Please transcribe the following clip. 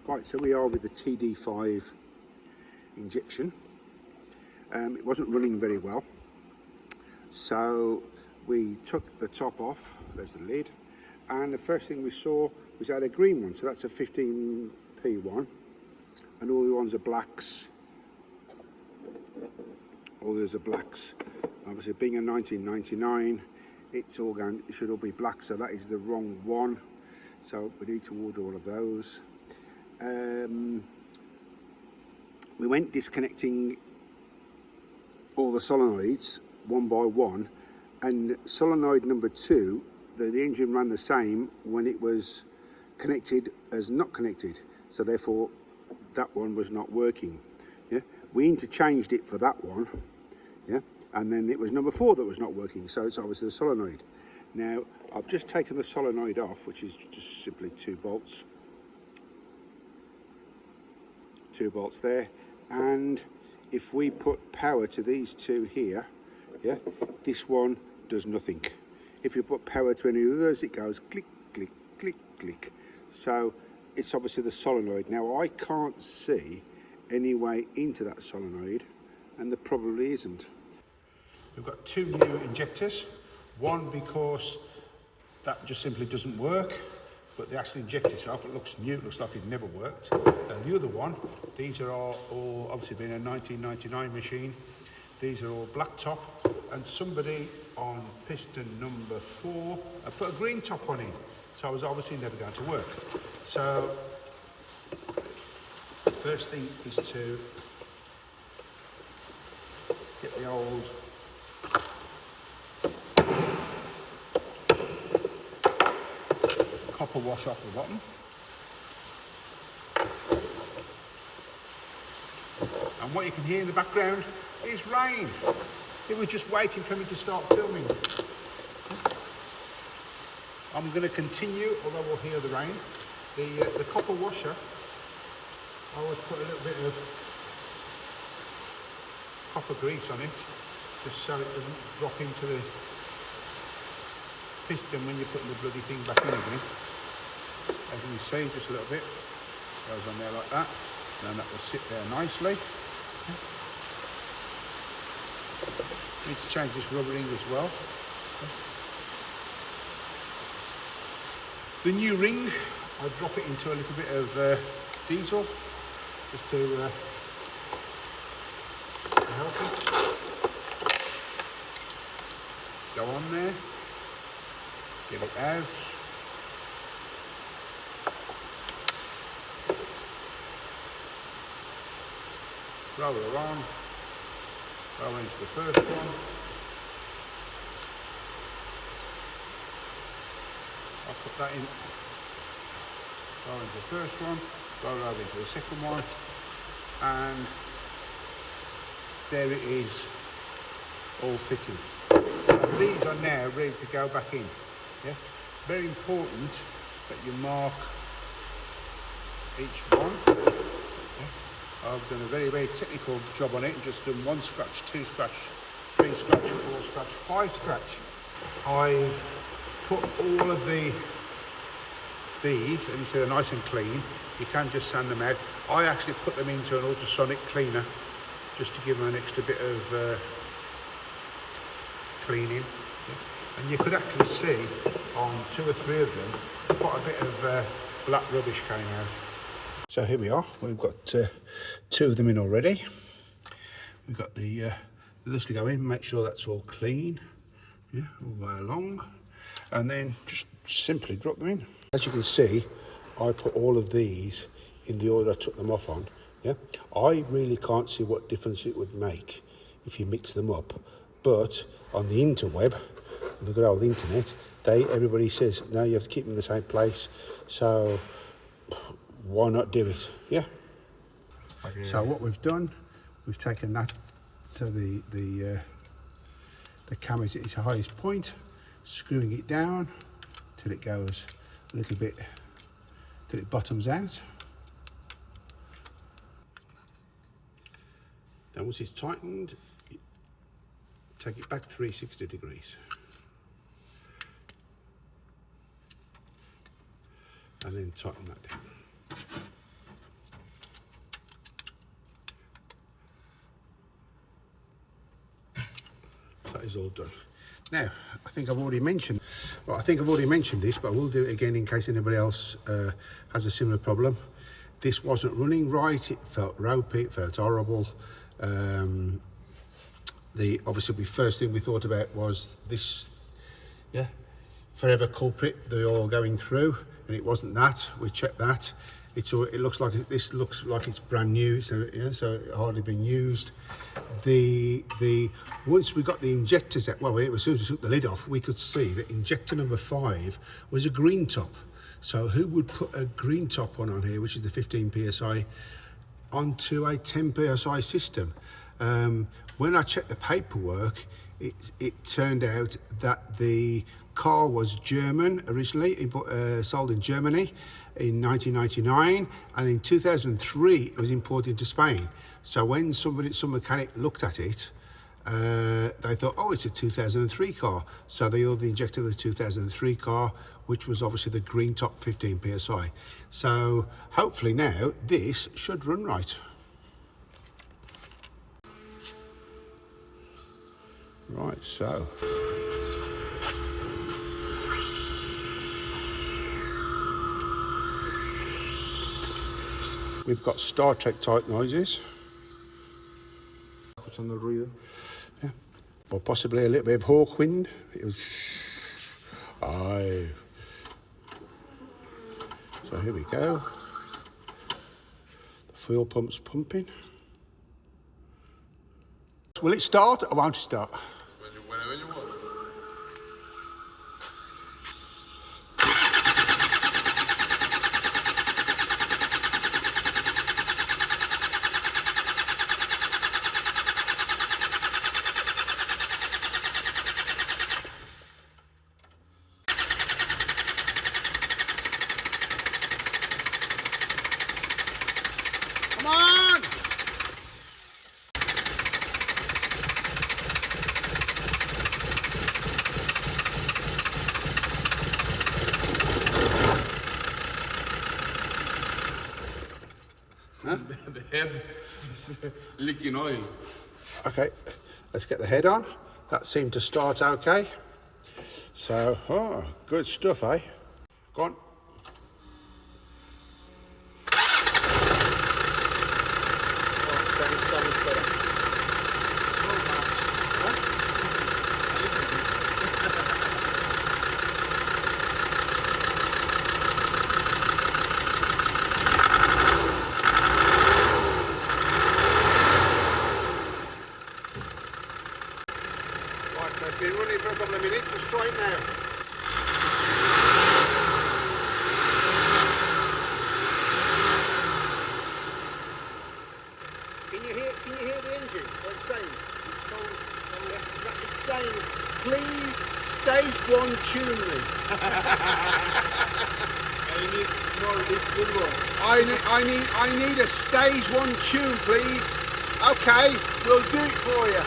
Right, so we are with the TD5 injection. It wasn't running very well, so we took the top off. There's the lid, and the first thing we saw was had a green one, so that's a 15p one, and all the ones are blacks. All those are blacks. Obviously, being a 1999, it should all be black, so that is the wrong one. So we need to order all of those. We went disconnecting all the solenoids one by one, and solenoid number 2, the engine ran the same when it was connected as not connected, so therefore that one was not working. Yeah, we interchanged it for that one. Yeah, and then it was number 4 that was not working, so it's obviously the solenoid. Now I've just taken the solenoid off, which is just simply 2 bolts. 2 bolts there, and if we put power to these 2 here, yeah, this one does nothing. If you put power to any of those, it goes click, click, click, click. So it's obviously the solenoid. Now I can't see any way into that solenoid, and there probably isn't. We've got 2 new injectors, one because that just simply doesn't work, but the actual injector itself, it looks new, it looks like it never worked. And the other one, these are all obviously being a 1999 machine, these are all black top, and somebody on piston number 4 put a green top on it, so I was obviously never going to work. So first thing is to get the old copper wash off the bottom, and what you can hear in the background is rain. It was just waiting for me to start filming. I'm going to continue, although we'll hear the rain. The copper washer, I always put a little bit of copper grease on it, just so it doesn't drop into the piston when you're putting the bloody thing back in again. As you can see, just a little bit goes on there like that, and then that will sit there nicely. Need to change this rubber ring as well. The new ring, I drop it into a little bit of diesel just to help it. Go on there, get it out. Roll it on, roll into the first one. I'll put that in, roll into the first one, roll over into the second one, and there it is, all fitted. And these are now ready to go back in. Yeah? Very important that you mark each one. I've done a very, very technical job on it, just done 1 scratch, 2 scratch, 3 scratch, 4 scratch, 5 scratch. I've put all of these, and you see they're nice and clean. You can just sand them out. I actually put them into an ultrasonic cleaner just to give them an extra bit of cleaning. And you could actually see on 2 or 3 of them, quite a bit of black rubbish came out. So here we are, we've got 2 of them in already. We've got the this to go in, make sure that's all clean, yeah, all the way along, and then just simply drop them in. As you can see, I put all of these in the order I took them off on. Yeah, I really can't see what difference it would make if you mix them up, but on the interweb, the good old internet, everybody says no, you have to keep them in the same place, so why not do it? Yeah. So what we've done, we've taken that so the cam is at its highest point, screwing it down till it goes a little bit, till it bottoms out. Then once it's tightened, take it back 360 degrees. And then tighten that down. was all done. Now, I think I've already mentioned this, but I will do it again in case anybody else has a similar problem. This wasn't running right, it felt ropey, it felt horrible. Obviously the first thing we thought about was this, forever culprit, the oil going through, and it wasn't that. We checked that. It looks like it's brand new, so it hardly been used. Once we got the injectors out, well, as soon as we took the lid off, we could see that injector number 5 was a green top. So who would put a green top on here, which is the 15 psi, onto a 10 psi system? When I checked the paperwork, it turned out that the car was German originally, sold in Germany in 1999, and in 2003 it was imported into Spain. So when some mechanic looked at it, they thought, oh, it's a 2003 car. So they ordered the injector of the 2003 car, which was obviously the green top 15 psi. So hopefully now this should run right. Right, so we've got Star Trek type noises. What's on the rear? Yeah, or possibly a little bit of hawk wind. It was aye. So here we go. The fuel pump's pumping. Will it start or won't it start? Whenever you want. Come on! Huh? The head is leaking oil. Okay, let's get the head on. That seemed to start okay. So, good stuff, eh? Go on. It's been running for a couple of minutes, let's try it now. Can you hear the engine? What it's saying? It's saying, please stage 1 tune me. I need more turbo. I need a stage 1 tune, please. Okay, we'll do it for you.